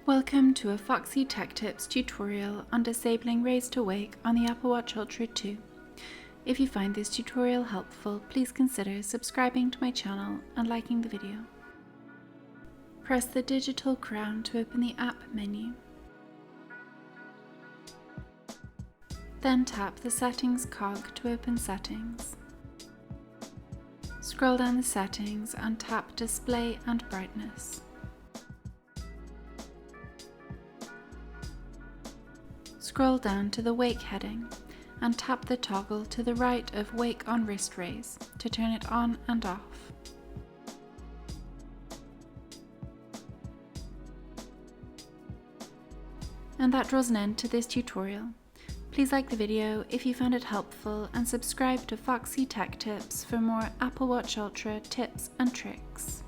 Welcome to a Foxy Tech Tips tutorial on disabling Raise to Wake on the Apple Watch Ultra 2. If you find this tutorial helpful, please consider subscribing to my channel and liking the video. Press the digital crown to open the app menu. Then tap the settings cog to open settings. Scroll down the settings and tap display and brightness. Scroll down to the Wake heading and tap the toggle to the right of Wake on Wrist Raise to turn it on and off. And that draws an end to this tutorial. Please like the video if you found it helpful and subscribe to Foxy Tech Tips for more Apple Watch Ultra tips and tricks.